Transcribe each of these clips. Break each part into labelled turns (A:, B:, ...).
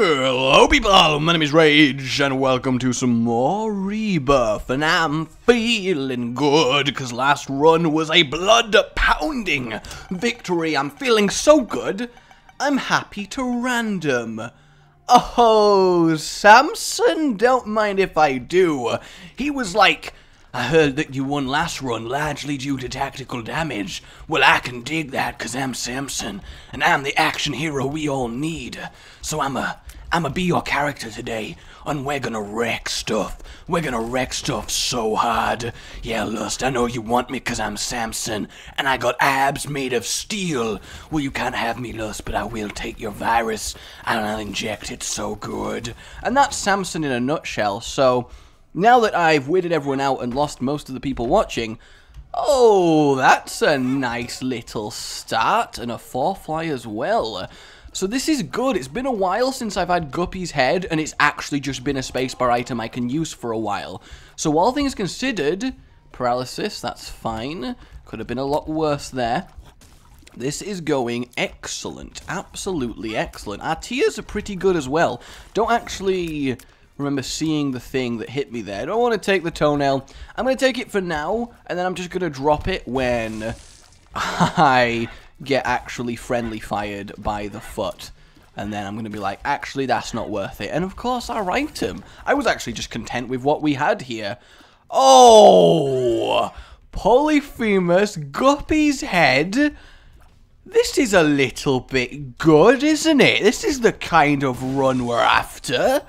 A: Hello people, my name is Rage, and welcome to some more Rebirth, and I'm feeling good, because last run was a blood-pounding victory. I'm feeling so good, I'm happy to random. Oh, Samson, don't mind if I do. He was like, I heard that you won last run largely due to tactical damage. Well, I can dig that, cause I'm Samson, and I'm the action hero we all need. So I'ma be your character today, and we're gonna wreck stuff. We're gonna wreck stuff so hard. Yeah, Lust, I know you want me cause I'm Samson, and I got abs made of steel. Well, you can't have me, Lust, but I will take your virus, and I'll inject it so good. And that's Samson in a nutshell, so now that I've weirded everyone out and lost most of the people watching, oh, that's a nice little start, and a 4-fly as well. So this is good. It's been a while since I've had Guppy's head, and it's actually just been a spacebar item I can use for a while. So all things considered, paralysis, that's fine. Could have been a lot worse there. This is going excellent. Absolutely excellent. Our tears are pretty good as well. Don't actually remember seeing the thing that hit me there. I don't want to take the toenail. I'm going to take it for now, and then I'm just going to drop it when I get actually friendly fired by the foot. And then I'm going to be like, actually, that's not worth it. And of course, our item. I was actually just content with what we had here. Oh! Polyphemus, Guppy's head. This is a little bit good, isn't it? This is the kind of run we're after.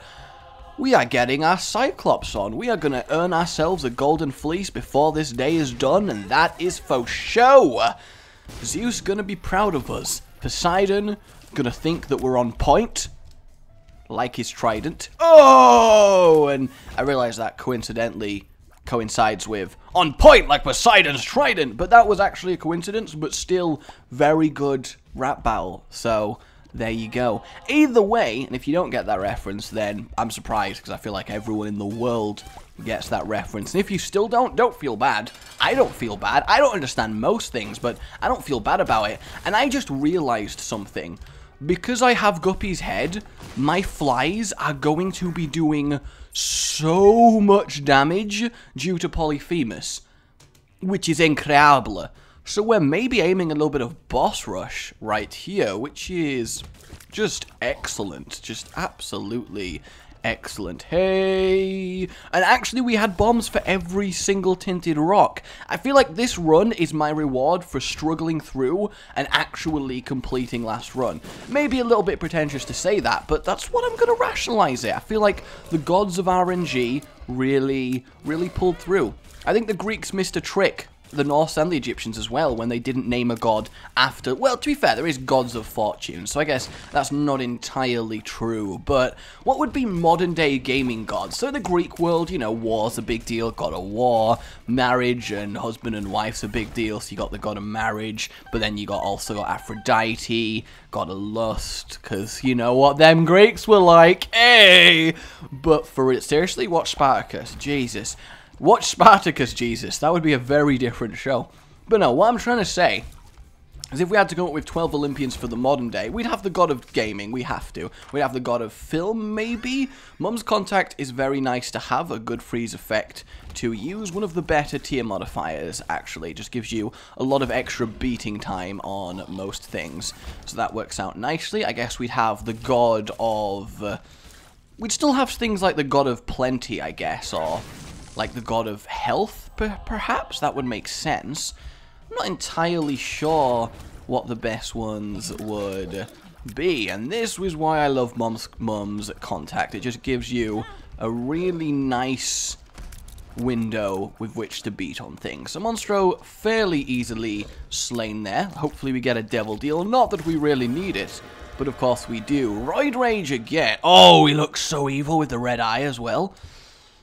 A: We are getting our Cyclops on. We are going to earn ourselves a golden fleece before this day is done, and that is for show. Zeus going to be proud of us. Poseidon going to think that we're on point, like his trident. Oh! And I realize that coincidentally coincides with on point like Poseidon's trident, but that was actually a coincidence, but still very good rap battle. So there you go. Either way, and if you don't get that reference, then I'm surprised, because I feel like everyone in the world gets that reference. And if you still don't feel bad. I don't feel bad. I don't understand most things, but I don't feel bad about it. And I just realized something. Because I have Guppy's head, my flies are going to be doing so much damage due to Polyphemus, which is incredible. So we're maybe aiming a little bit of boss rush right here, which is just excellent. Just absolutely excellent. Hey! And actually we had bombs for every single tinted rock. I feel like this run is my reward for struggling through and actually completing last run. Maybe a little bit pretentious to say that, but that's what I'm going to rationalize it. I feel like the gods of RNG really pulled through. I think the Greeks missed a trick, the Norse and the Egyptians as well, when they didn't name a god after, well, to be fair, there is gods of fortune, so I guess that's not entirely true, but what would be modern day gaming gods? So in the Greek world, you know, war's a big deal, god of war, marriage and husband and wife's a big deal, so you got the god of marriage, but then you also got Aphrodite, god of lust, because you know what them Greeks were like, hey! But for it, seriously, watch Spartacus, Jesus. Watch Spartacus, Jesus. That would be a very different show. But no, what I'm trying to say is if we had to come up with 12 Olympians for the modern day, we'd have the god of gaming. We have to. We'd have the god of film, maybe. Mum's Contact is very nice to have, a good freeze effect to use. One of the better tier modifiers, actually. Just gives you a lot of extra beating time on most things. So that works out nicely. I guess we'd have the god of we'd still have things like the god of plenty, I guess, or like the god of health, perhaps? That would make sense. I'm not entirely sure what the best ones would be, and this was why I love Mum's Contact. It just gives you a really nice window with which to beat on things. So Monstro fairly easily slain there. Hopefully we get a devil deal. Not that we really need it, but of course we do. Roid Rage again. Oh, he looks so evil with the red eye as well.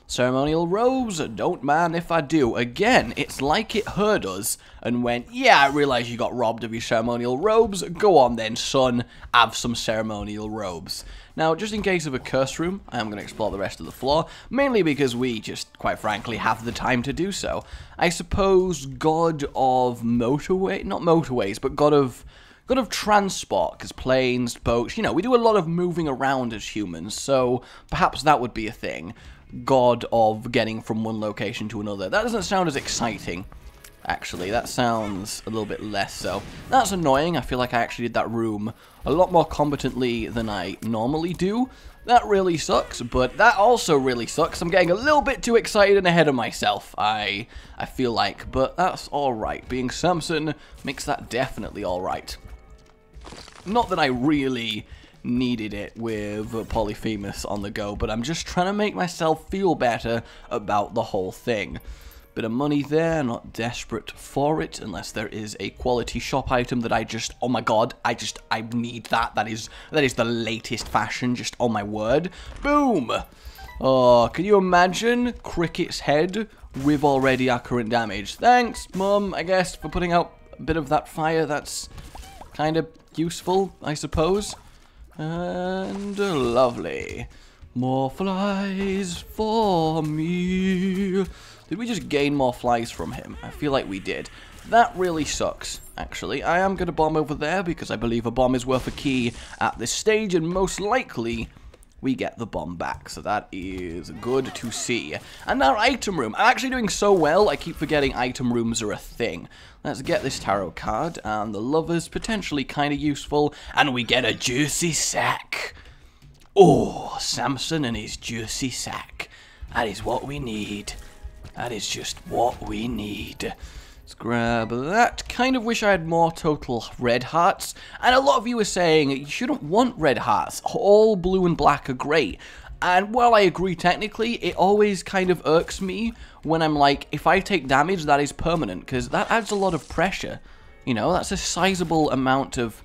A: Ceremonial robes, don't mind if I do. Again, it's like it heard us and went, yeah, I realize you got robbed of your ceremonial robes. Go on then, son, have some ceremonial robes. Now, just in case of a curse room, I am going to explore the rest of the floor, mainly because we just, quite frankly, have the time to do so. I suppose god of motorway, not motorways, but god of God of transport, because planes, boats, you know, we do a lot of moving around as humans, so perhaps that would be a thing. God of getting from one location to another. That doesn't sound as exciting, actually. That sounds a little bit less so. That's annoying. I feel like I actually did that room a lot more competently than I normally do. That really sucks, but that also really sucks. I'm getting a little bit too excited and ahead of myself, I feel like, but that's alright. Being Samson makes that definitely alright. Not that I really needed it with Polyphemus on the go, but I'm just trying to make myself feel better about the whole thing. Bit of money there, not desperate for it, unless there is a quality shop item that I just, oh my god, I need that. That is the latest fashion, just oh my word. Boom! Oh, can you imagine Cricket's head with already our current damage? Thanks, Mum, I guess, for putting out a bit of that fire. That's kind of useful, I suppose. And lovely. More flies for me. Did we just gain more flies from him? I feel like we did. That really sucks, actually. I am going to bomb over there because I believe a bomb is worth a key at this stage, and most likely we get the bomb back. So that is good to see. And our item room. I'm actually doing so well, I keep forgetting item rooms are a thing. Let's get this tarot card, and the lover's potentially kind of useful, and we get a juicy sack. Oh, Samson and his juicy sack. That is what we need. That is just what we need. Let's grab that. Kind of wish I had more total red hearts. And a lot of you are saying you shouldn't want red hearts. All blue and black are great. And while I agree technically, it always kind of irks me when I'm like, if I take damage, that is permanent. Because that adds a lot of pressure. You know, that's a sizable amount of...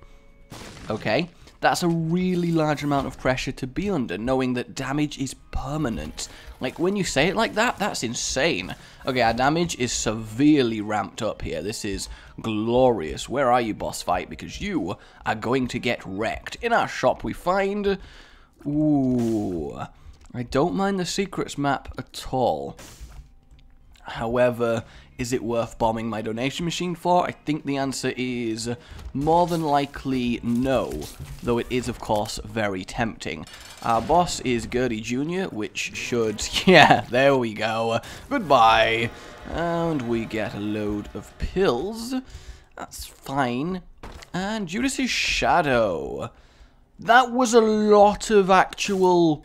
A: Okay. That's a really large amount of pressure to be under, knowing that damage is permanent. Like, when you say it like that, that's insane. Okay, our damage is severely ramped up here. This is glorious. Where are you, boss fight? Because you are going to get wrecked. In our shop, we find... Ooh. I don't mind the secrets map at all. However, is it worth bombing my donation machine for? I think the answer is more than likely no, though it is, of course, very tempting. Our boss is Gertie Jr., which should... Yeah, there we go. Goodbye. And we get a load of pills. That's fine. And Judas's shadow. That was a lot of actual...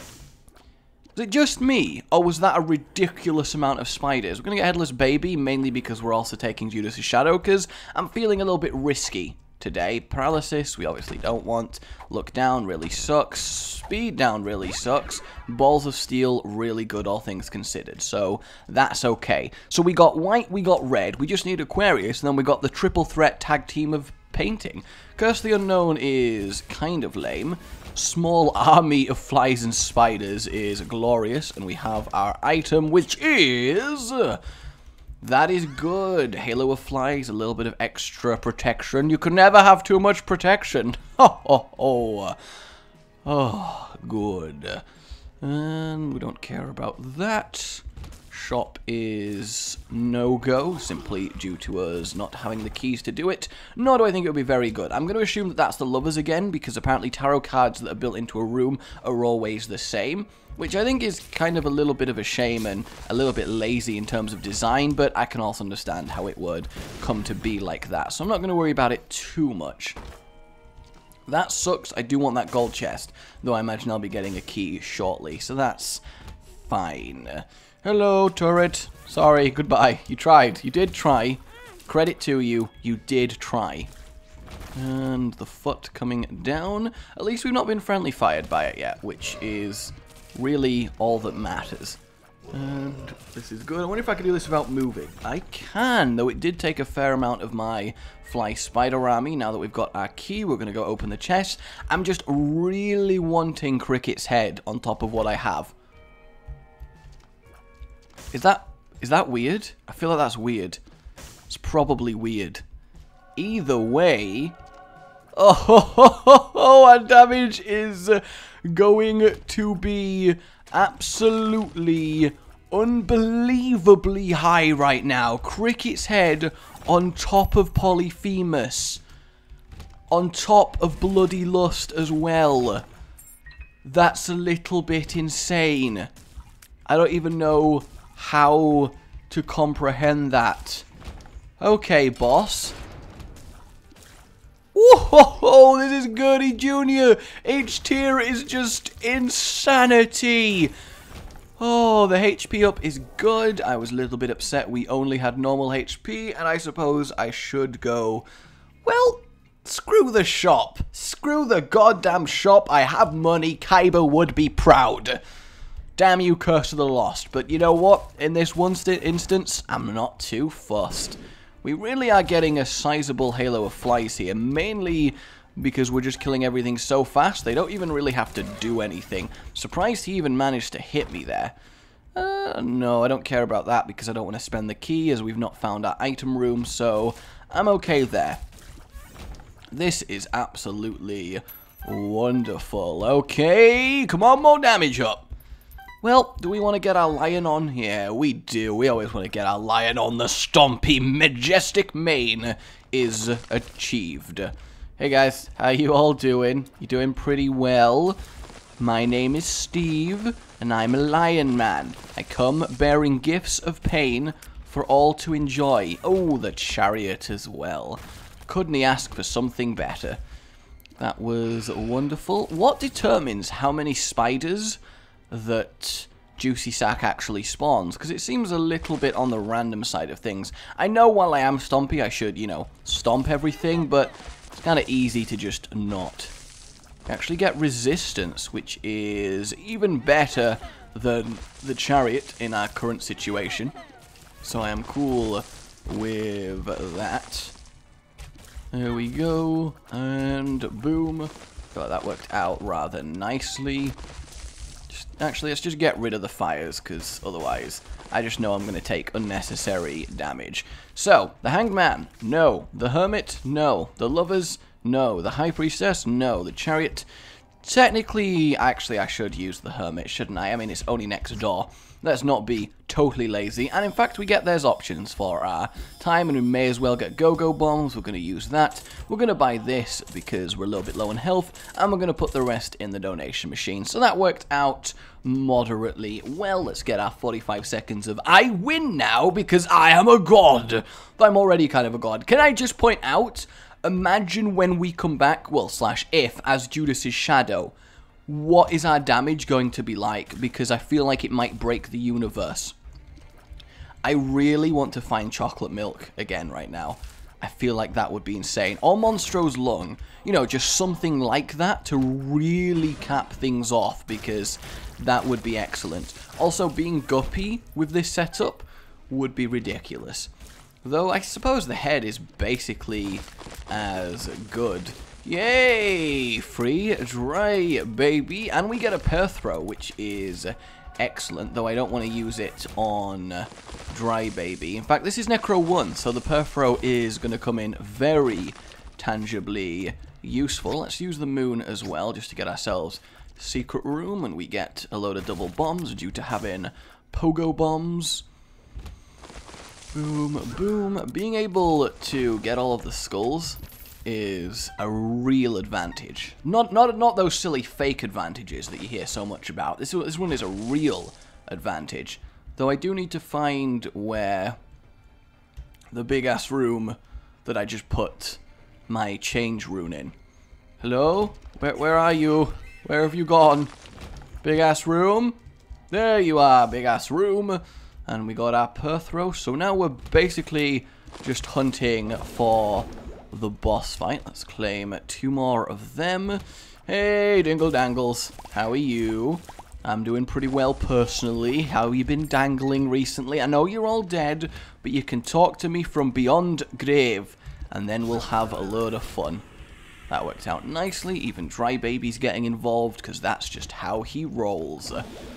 A: Is it just me, or was that a ridiculous amount of spiders? We're going to get Headless Baby, mainly because we're also taking Judas' shadow, because I'm feeling a little bit risky today. Paralysis, we obviously don't want. Look down really sucks. Speed down really sucks. Balls of Steel, really good, all things considered. So, that's okay. So we got white, we got red. We just need Aquarius, and then we got the triple threat tag team of painting. Curse the Unknown is kind of lame. Small army of flies and spiders is glorious, and we have our item, which is... That is good. Halo of flies, a little bit of extra protection. You can never have too much protection. Oh, good. And we don't care about that. Shop is no-go, simply due to us not having the keys to do it, nor do I think it would be very good. I'm going to assume that that's the lovers again, because apparently tarot cards that are built into a room are always the same, which I think is kind of a little bit of a shame and a little bit lazy in terms of design, but I can also understand how it would come to be like that, so I'm not going to worry about it too much. That sucks. I do want that gold chest, though I imagine I'll be getting a key shortly, so that's fine. Hello, turret. Sorry, goodbye. You tried. You did try. Credit to you. You did try. And the foot coming down. At least we've not been friendly fired by it yet, which is really all that matters. And this is good. I wonder if I can do this without moving. I can, though it did take a fair amount of my fly spider army. Now that we've got our key, we're going to go open the chest. I'm just really wanting Cricket's head on top of what I have. Is that weird? I feel like that's weird. It's probably weird. Either way... Oh, our damage is going to be absolutely unbelievably high right now. Cricket's head on top of Polyphemus. on top of Bloody Lust as well. That's a little bit insane. I don't even know how to comprehend that. Okay, boss. Whoa, this is Gertie Jr. H tier is just insanity. Oh, the HP up is good. I was a little bit upset we only had normal HP, and I suppose I should go, well, screw the shop. Screw the goddamn shop. I have money. Kaiba would be proud. Damn you, Curse of the Lost. But you know what? In this one instance, I'm not too fussed. We really are getting a sizable halo of flies here, mainly because we're just killing everything so fast, they don't even really have to do anything. Surprised he even managed to hit me there. No, I don't care about that because I don't want to spend the key as we've not found our item room, so I'm okay there. This is absolutely wonderful. Okay, come on, more damage up. Well, do we want to get our lion on? Yeah, we do. We always want to get our lion on. The stompy, majestic mane is achieved. Hey guys, how you all doing? You doing pretty well? My name is Steve, and I'm a lion man. I come bearing gifts of pain for all to enjoy. Oh, the chariot as well. Couldn't he ask for something better? That was wonderful. What determines how many spiders that Juicy Sack actually spawns? Because it seems a little bit on the random side of things. I know while I am stompy, I should, you know, stomp everything, but it's kind of easy to just not. You actually get resistance, which is even better than the chariot in our current situation. So I am cool with that. There we go, and boom. Thought that worked out rather nicely. Actually, let's just get rid of the fires, because otherwise I just know I'm going to take unnecessary damage. So, the Hanged Man, no. The Hermit, no. The Lovers, no. The High Priestess, no. The Chariot, technically, actually I should use the Hermit, shouldn't I? I mean, it's only next door. Let's not be totally lazy. And in fact, we get there's options for our time, and we may as well get Go-Go Bombs. We're going to use that. We're going to buy this because we're a little bit low on health, and we're going to put the rest in the donation machine. So that worked out moderately well. Let's get our 45 seconds of I win now because I am a god. I'm already kind of a god. Can I just point out, imagine when we come back, well, / if, as Judas's shadow, what is our damage going to be like? Because I feel like it might break the universe. I really want to find chocolate milk again right now. I feel like that would be insane. Or Monstro's Lung. You know, just something like that to really cap things off, because that would be excellent. Also, being Guppy with this setup would be ridiculous. Though, I suppose the head is basically as good. Yay! Free dry baby. And we get a Pearl Throw, which is excellent, though I don't want to use it on dry baby. In fact, this is Necro 1, so the Pearl Throw is going to come in very tangibly useful. Let's use the moon as well, just to get ourselves secret room, and we get a load of double bombs due to having pogo bombs. Boom, boom. Being able to get all of the skulls is a real advantage. Not those silly fake advantages that you hear so much about. This one is a real advantage. Though I do need to find where the big-ass room that I just put my change rune in. Hello? Where are you? Where have you gone? Big-ass room? There you are, big-ass room. And we got our Pearl Throw. So now we're basically just hunting for the boss fight. Let's claim 2 more of them. Hey, Dingle Dangles. How are you? I'm doing pretty well personally. How you been dangling recently? I know you're all dead, but you can talk to me from beyond grave, and then we'll have a load of fun. That worked out nicely. Even Dry Baby's getting involved, because that's just how he rolls.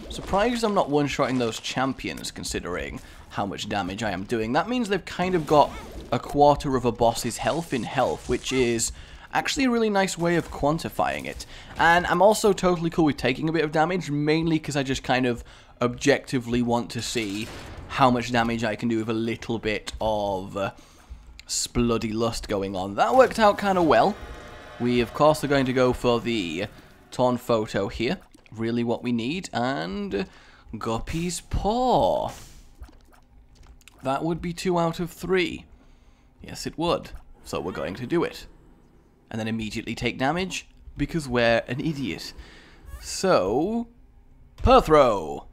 A: Surprised I'm not one-shotting those champions, considering how much damage I am doing. That means they've kind of got a quarter of a boss's health in health, which is actually a really nice way of quantifying it. And I'm also totally cool with taking a bit of damage, mainly because I just kind of objectively want to see how much damage I can do with a little bit of Bloody Lust going on. That worked out kind of well. We, of course, are going to go for the torn photo here. Really what we need. And Guppy's paw. That would be 2 out of 3. Yes, it would. So we're going to do it. And then immediately take damage, because we're an idiot. So, Perthrow.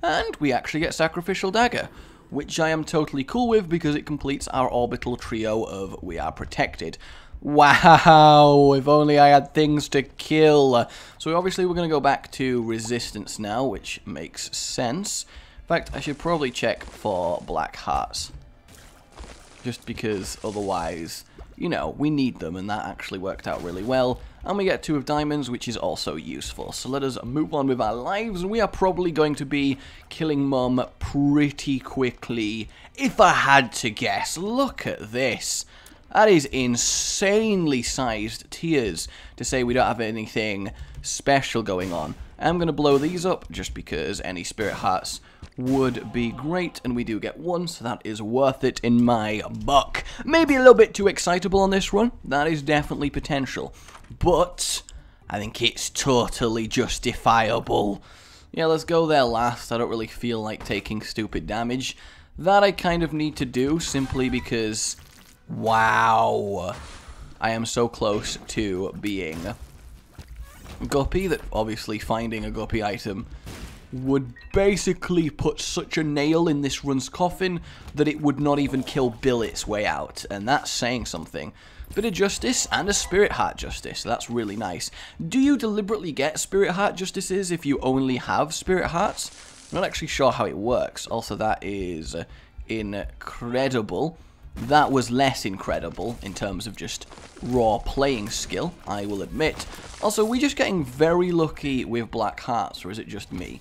A: And we actually get Sacrificial Dagger, which I am totally cool with because it completes our orbital trio of We Are Protected. Wow, if only I had things to kill. So obviously we're going to go back to Resistance now, which makes sense. In fact, I should probably check for black hearts. Just because otherwise, you know, we need them, and that actually worked out really well. And we get 2 of diamonds, which is also useful. So let us move on with our lives, and we are probably going to be killing Mum pretty quickly. If I had to guess, look at this. That is insanely sized tiers to say we don't have anything special going on. I'm going to blow these up just because any spirit hearts would be great, and we do get 1, so that is worth it in my book. Maybe a little bit too excitable on this run, that is definitely potential, but I think it's totally justifiable. Yeah, let's go there last. I don't really feel like taking stupid damage. That I kind of need to do simply because, wow, I am so close to being Guppy that obviously finding a Guppy item would basically put such a nail in this run's coffin that it would not even kill Bill its way out, and that's saying something. Bit of justice and a spirit heart justice, so that's really nice. Do you deliberately get spirit heart justices if you only have spirit hearts? I'm not actually sure how it works. Also, that is incredible. That was less incredible in terms of just raw playing skill, I will admit. Also, we're just getting very lucky with black hearts, or is it just me?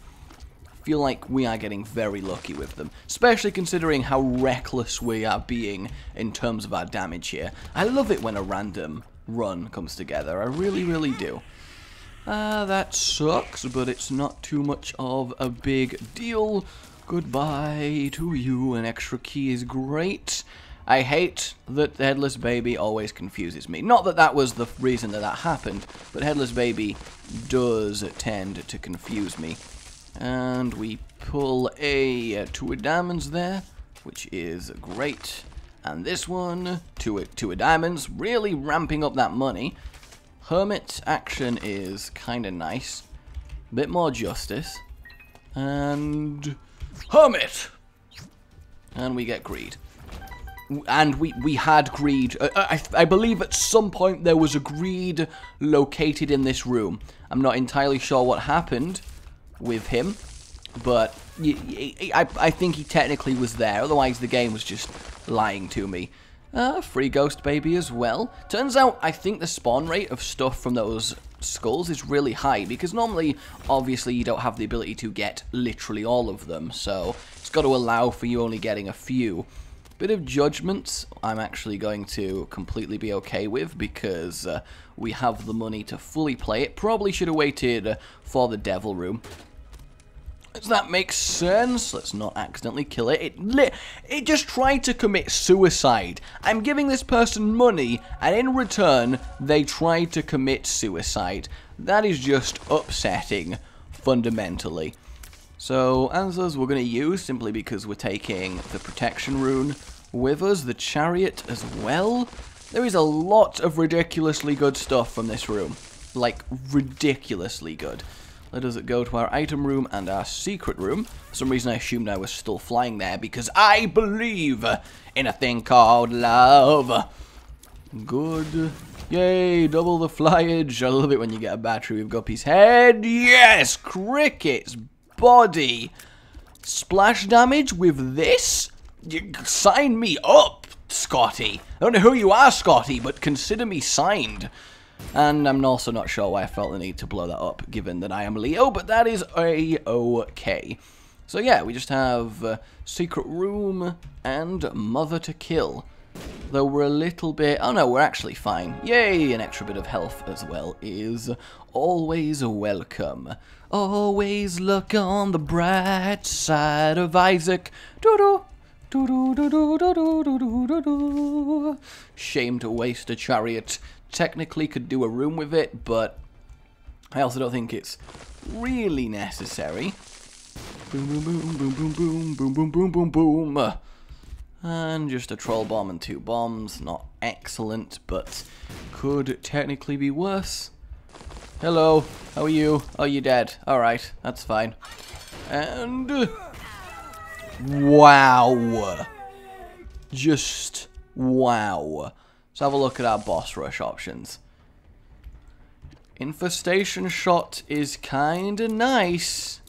A: I feel like we are getting very lucky with them, especially considering how reckless we are being in terms of our damage here. I love it when a random run comes together, I really, really do. That sucks, but it's not too much of a big deal. Goodbye to you, an extra key is great. I hate that Headless Baby always confuses me. Not that that was the reason that that happened, but Headless Baby does tend to confuse me. And we pull a 2 of diamonds there, which is great. And this one, 2 of diamonds, really ramping up that money. Hermit action is kind of nice. Bit more justice. And Hermit! And we get greed. And we had greed. I believe at some point there was a greed located in this room. I'm not entirely sure what happened with him, but I think he technically was there. Otherwise the game was just lying to me. Free ghost baby as well. Turns out I think the spawn rate of stuff from those skulls is really high, because normally obviously you don't have the ability to get literally all of them, so it's got to allow for you only getting a few. Bit of judgment I'm actually going to completely be okay with, because we have the money to fully play it. Probably should have waited for the devil room. Does that make sense? Let's not accidentally kill it. It just tried to commit suicide. I'm giving this person money, and in return, they tried to commit suicide. That is just upsetting, fundamentally. So, answers we're going to use, simply because we're taking the protection rune with us, the chariot as well. There is a lot of ridiculously good stuff from this room. Like, ridiculously good. Let us go to our item room and our secret room. For some reason I assumed I was still flying there, because I believe in a thing called love. Good. Yay, double the flyage. I love it when you get a battery with Guppy's head. Yes, cricket's body. Splash damage with this? Sign me up, Scotty. I don't know who you are, Scotty, but consider me signed. And I'm also not sure why I felt the need to blow that up, given that I am Leo, but that is a-okay. So yeah, we just have secret room and mother to kill. Though we're a little bit... oh no, we're actually fine. Yay, an extra bit of health as well is always welcome. Always look on the bright side of Isaac. Doo-doo. Shame to waste a chariot technically could do a room with it, but I also don't think it's really necessary. Boom, boom, boom, boom, boom, boom, boom, boom, boom, boom, boom. And just a troll bomb and 2 bombs. Not excellent, but could technically be worse. Hello, how are you? Oh, you're dead. Alright, that's fine. And... wow. Just wow. Let's have a look at our boss rush options. Infestation shot is kinda nice.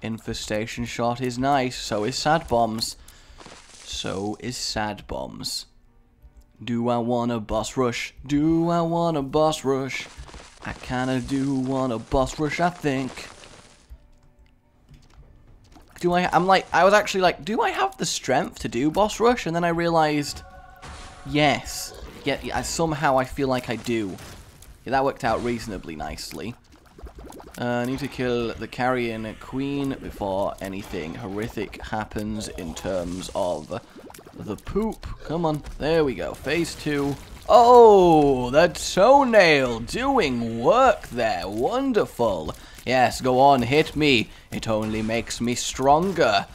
A: Infestation shot is nice. So is sad bombs. So is sad bombs. Do I want a boss rush? Do I want a boss rush? I kinda do want a boss rush, I think. I was actually like, do I have the strength to do boss rush? And then I realized, yes. Yeah, somehow I feel like I do. Yeah, that worked out reasonably nicely. I need to kill the carrion queen before anything horrific happens in terms of the poop. Come on, there we go. Phase 2. Oh, the toenail doing work there. Wonderful. Yes, go on, hit me. It only makes me stronger.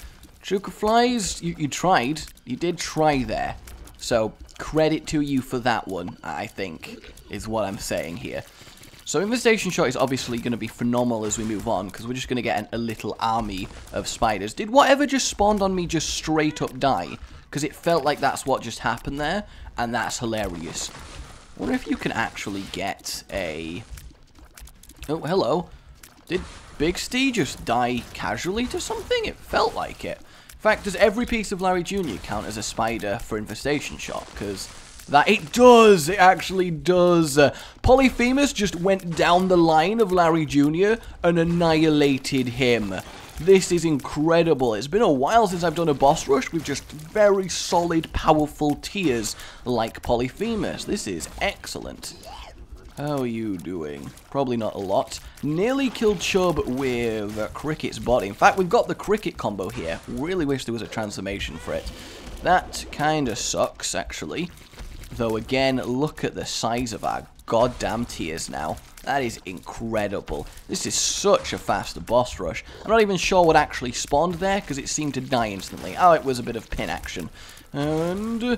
A: Chuka flies, you tried. You did try there. So, credit to you for that one, I think, is what I'm saying here. So, Infestation Shot is obviously going to be phenomenal as we move on, because we're just going to get a little army of spiders. Did whatever just spawned on me just straight up die? Because it felt like that's what just happened there, and that's hilarious. I wonder if you can actually get a... oh, hello. Did Big Steve just die casually to something? It felt like it. In fact, does every piece of Larry Jr. count as a spider for Infestation Shot? Because that it does! It actually does! Polyphemus just went down the line of Larry Jr. and annihilated him. This is incredible. It's been a while since I've done a boss rush with just very solid, powerful tiers like Polyphemus. This is excellent. How are you doing? Probably not a lot. Nearly killed Chub with Cricket's body. In fact, we've got the Cricket combo here. Really wish there was a transformation for it. That kind of sucks, actually. Though, again, look at the size of our goddamn tiers now. That is incredible. This is such a fast boss rush. I'm not even sure what actually spawned there, because it seemed to die instantly. Oh, it was a bit of pin action. And...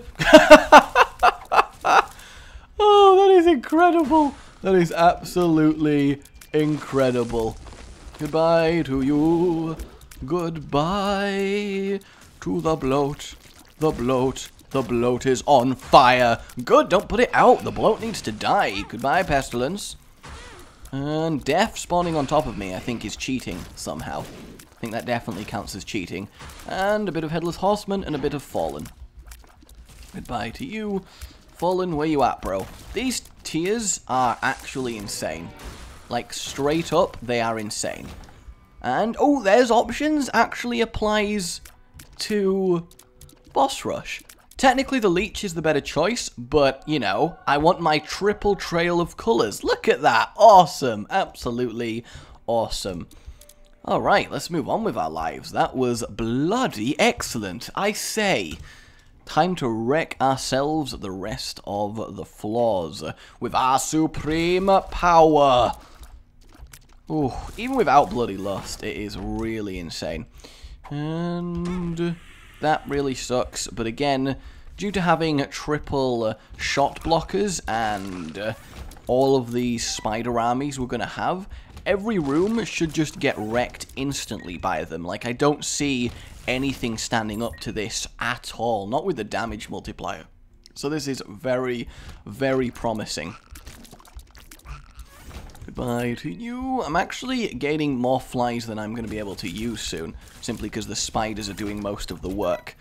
A: oh, that is incredible. That is absolutely incredible. Goodbye to you. Goodbye to the bloat. The bloat. The bloat is on fire. Good, don't put it out. The bloat needs to die. Goodbye, pestilence. And death spawning on top of me, I think, is cheating somehow. I think that definitely counts as cheating. And a bit of Headless Horseman and a bit of Fallen. Goodbye to you. Fallen, where you at, bro? These tiers are actually insane. Like, straight up, they are insane. And, oh, there's options. Actually applies to boss rush. Technically, the leech is the better choice, but, you know, I want my triple trail of colors. Look at that. Awesome. Absolutely awesome. Alright, let's move on with our lives. That was bloody excellent, I say. Time to wreck ourselves the rest of the floors with our supreme power. Ooh, even without bloody lust, it is really insane. And that really sucks, but again, due to having triple shot blockers and all of these spider armies we're going to have, every room should just get wrecked instantly by them. Like, I don't see anything standing up to this at all, not with the damage multiplier. So this is very, very promising. Goodbye to you. I'm actually gaining more flies than I'm going to be able to use soon, simply because the spiders are doing most of the work.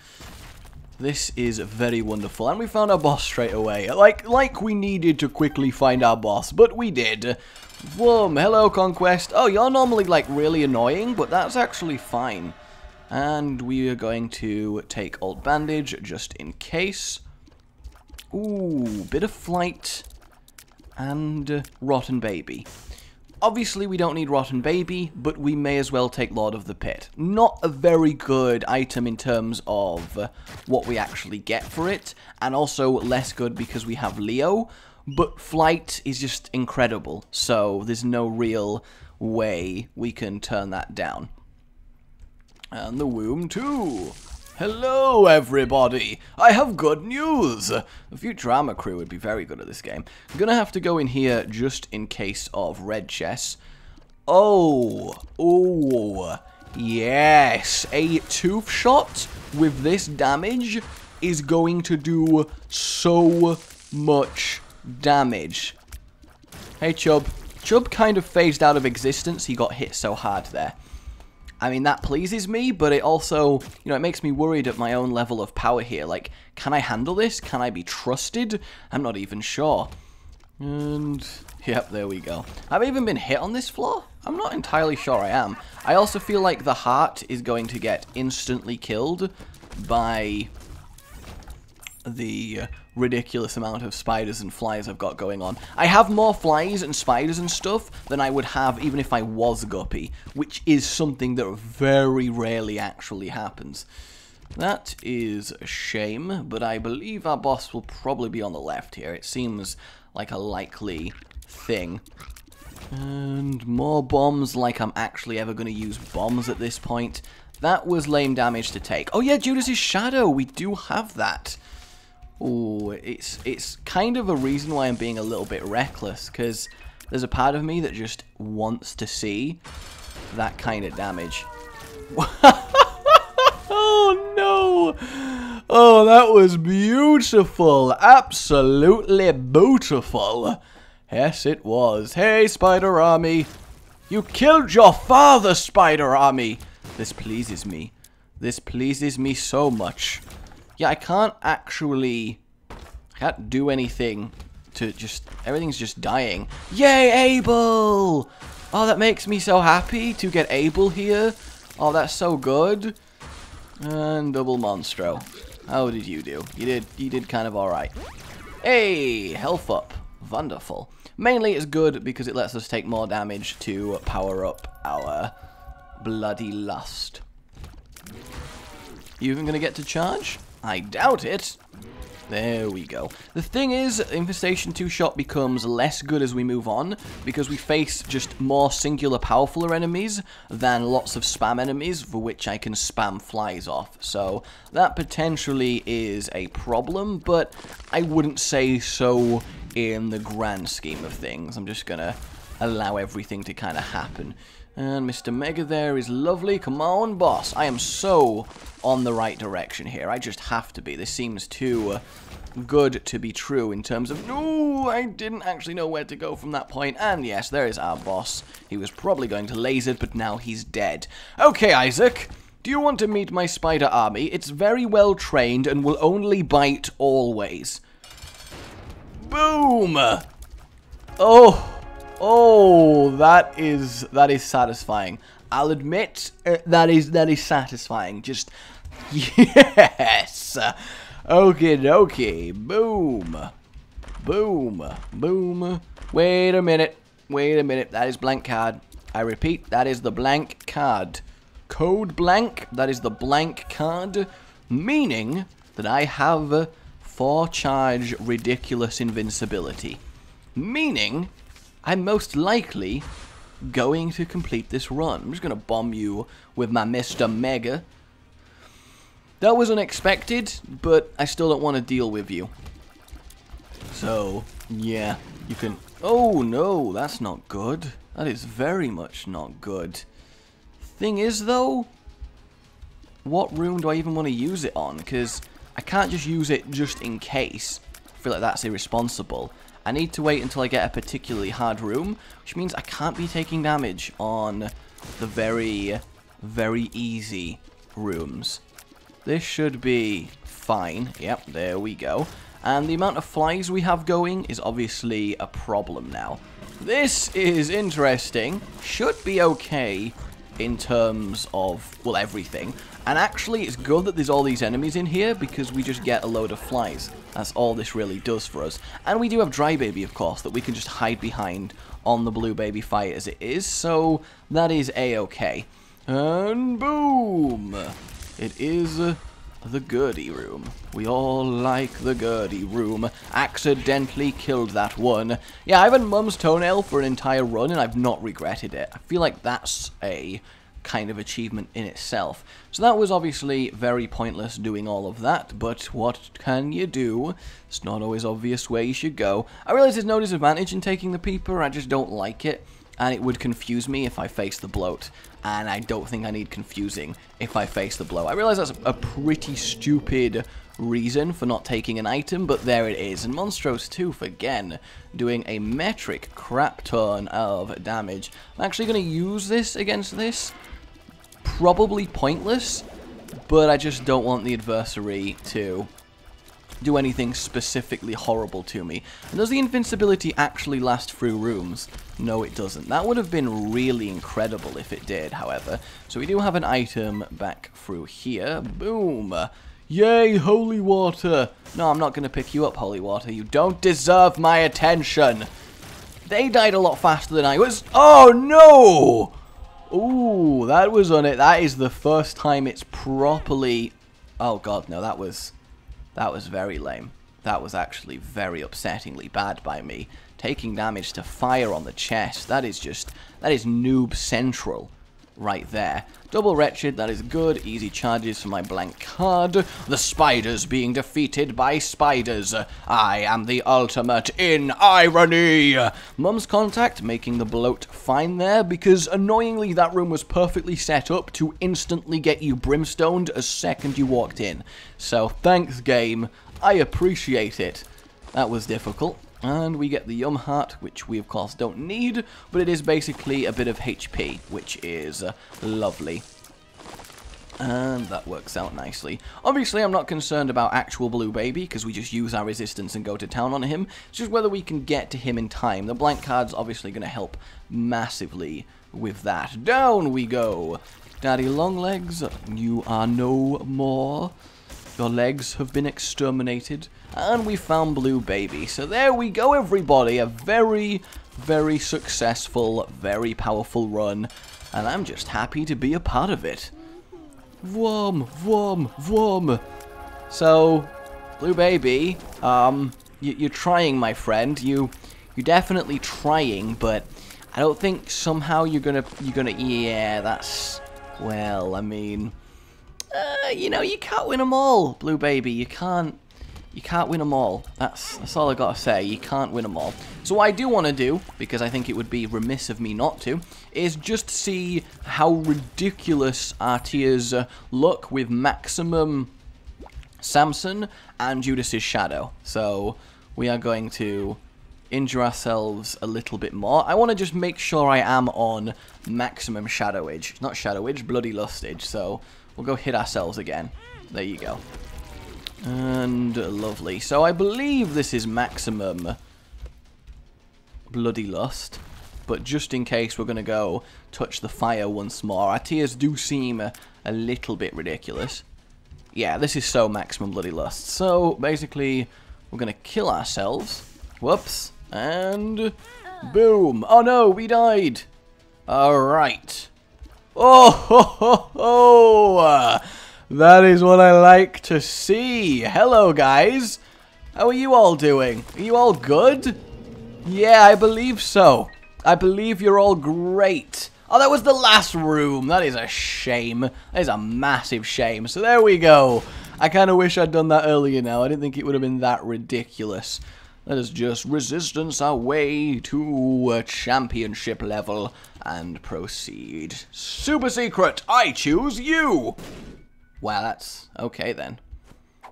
A: This is very wonderful, and we found our boss straight away. Like we needed to quickly find our boss, but we did. Vroom, hello, Conquest. Oh, you're normally, like, really annoying, but that's actually fine. And we are going to take Old Bandage, just in case. Ooh, bit of Flight. And Rotten Baby. Obviously, we don't need Rotten Baby, but we may as well take Lord of the Pit. Not a very good item in terms of what we actually get for it, and also less good because we have Leo, but flight is just incredible, so there's no real way we can turn that down. And the womb too. Hello everybody, I have good news. The future armor crew would be very good at this game. I'm gonna have to go in here just in case of red chests. Oh, yes, a tooth shot with this damage is going to do so much damage. Hey Chubb. Chubb kind of phased out of existence, he got hit so hard there. I mean, that pleases me, but it also, you know, it makes me worried at my own level of power here. Like, can I handle this? Can I be trusted? I'm not even sure. And, yep, there we go. Have I even been hit on this floor? I'm not entirely sure I am. I also feel like the heart is going to get instantly killed by the ridiculous amount of spiders and flies I've got going on. I have more flies and spiders and stuff than I would have even if I was Guppy, which is something that very rarely actually happens. That is a shame, but I believe our boss will probably be on the left here. It seems like a likely thing. And more bombs, like I'm actually ever going to use bombs at this point. That was lame damage to take. Oh yeah, Judas' shadow, we do have that. Ooh, it's kind of a reason why I'm being a little bit reckless, because there's a part of me that just wants to see that kind of damage. Oh no! Oh, that was beautiful! Absolutely beautiful! Yes, it was. Hey, Spider Army! You killed your father, Spider Army! This pleases me. This pleases me so much. Yeah, I can't do anything to just, everything's just dying. Yay, Abel! Oh, that makes me so happy to get Abel here. Oh, that's so good. And double Monstro. How did you do? You did kind of alright. Hey, health up. Wonderful. Mainly it's good because it lets us take more damage to power up our bloody lust. You even gonna get to charge? I doubt it. There we go. The thing is, Infestation 2-Shot becomes less good as we move on, because we face just more singular powerfuler enemies than lots of spam enemies, for which I can spam flies off. So, that potentially is a problem, but I wouldn't say so in the grand scheme of things. I'm just gonna allow everything to kind of happen. And Mr. Mega there is lovely. Come on, boss. I am so on the right direction here. I just have to be. This seems too good to be true in terms of... No, I didn't actually know where to go from that point. And yes, there is our boss. He was probably going to laser it, but now he's dead. Okay, Isaac. Do you want to meet my spider army? It's very well trained and will only bite always. Boom! Oh, that is satisfying. I'll admit that is satisfying. Just yes. Okie dokie. Boom. Boom. Boom. Wait a minute. That is blank card. I repeat, that is the blank card. Code blank. That is the blank card, meaning that I have 4-charge ridiculous invincibility. Meaning I'm most likely going to complete this run. I'm just going to bomb you with my Mr. Mega. That was unexpected, but I still don't want to deal with you. So, yeah, you can... Oh, no, that's not good. That is very much not good. Thing is, though, what room do I even want to use it on? Because I can't just use it just in case. I feel like that's irresponsible. I need to wait until I get a particularly hard room, which means I can't be taking damage on the very, very easy rooms. This should be fine. Yep, there we go. And the amount of flies we have going is obviously a problem now. This is interesting. Should be okay in terms of, well, everything. And actually, it's good that there's all these enemies in here because we just get a load of flies. That's all this really does for us. And we do have Dry Baby, of course, that we can just hide behind on the Blue Baby fight as it is. So that is a-okay. And boom! It is the Gurdy room. We all like the Gurdy room. Accidentally killed that one. Yeah, I've had Mum's toenail for an entire run and I've not regretted it. I feel like that's a kind of achievement in itself. So that was obviously very pointless doing all of that, but what can you do? It's not always obvious where you should go. I realize there's no disadvantage in taking the peeper, I just don't like it. And it would confuse me if I face the bloat. And I don't think I need confusing if I face the bloat. I realize that's a pretty stupid reason for not taking an item, but there it is. And Monstrose too, for again, doing a metric crap ton of damage. I'm actually going to use this against this. Probably pointless, but I just don't want the adversary to do anything specifically horrible to me. And does the invincibility actually last through rooms? No, it doesn't. That would have been really incredible if it did, however. So we do have an item back through here. Boom! Yay, holy water! No, I'm not going to pick you up, holy water. You don't deserve my attention! They died a lot faster than I was. Oh, no! Ooh, that was on it. That is the first time it's properly... Oh, God, no, that was very lame. That was actually very upsettingly bad by me. Taking damage to fire on the chest, that is noob central right there. Double wretched, that is good. Easy charges for my blank card. The spiders being defeated by spiders. I am the ultimate in irony. Mum's contact making the bloat fine there because annoyingly that room was perfectly set up to instantly get you brimstoned as second you walked in. So thanks game, I appreciate it. That was difficult. And we get the Yum Heart, which we of course don't need, but it is basically a bit of HP, which is lovely. And that works out nicely. Obviously, I'm not concerned about actual Blue Baby, because we just use our resistance and go to town on him. It's just whether we can get to him in time. The blank card's obviously going to help massively with that. Down we go! Daddy Longlegs, you are no more. Your legs have been exterminated. And we found Blue Baby. So there we go, everybody. A very, very successful, very powerful run. And I'm just happy to be a part of it. Vroom, vroom, vroom. So, Blue Baby, you're trying, my friend. You're definitely trying, but I don't think somehow you're gonna, yeah, that's, well, I mean, you know, you can't win them all, Blue Baby. You can't win them all. That's all I gotta say. You can't win them all. So what I do want to do, because I think it would be remiss of me not to, is just see how ridiculous our tiers look with maximum Samson and Judas's shadow. So we are going to injure ourselves a little bit more. I want to just make sure I am on maximum shadowage. Not shadowage, bloody lustage. So we'll go hit ourselves again. There you go. And lovely. So I believe this is maximum bloody lust, but just in case we're going to go touch the fire once more. Our tears do seem a little bit ridiculous. Yeah, this is so maximum bloody lust. So basically we're going to kill ourselves. Whoops. And boom. Oh no, we died. Alright. Oh ho ho ho. That is what I like to see. Hello, guys. How are you all doing? Are you all good? Yeah, I believe so. I believe you're all great. Oh, that was the last room. That is a shame. That is a massive shame. So there we go. I kind of wish I'd done that earlier now. I didn't think it would have been that ridiculous. Let us just resistance our way to a championship level and proceed. Super secret. I choose you. Wow, that's okay then.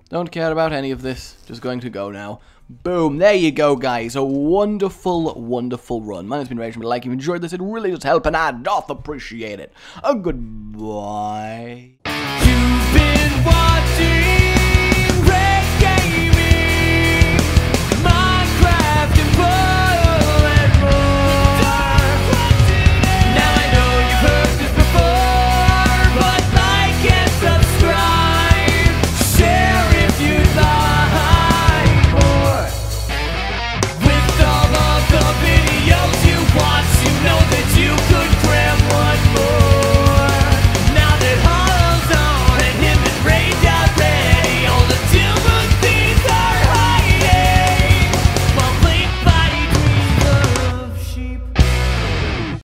A: Don't care about any of this. Just going to go now. Boom. There you go, guys. A wonderful, wonderful run. Mine has been RageGamingVideos. Like, if you enjoyed this, it really does help, and I doth appreciate it. A goodbye. You've been watching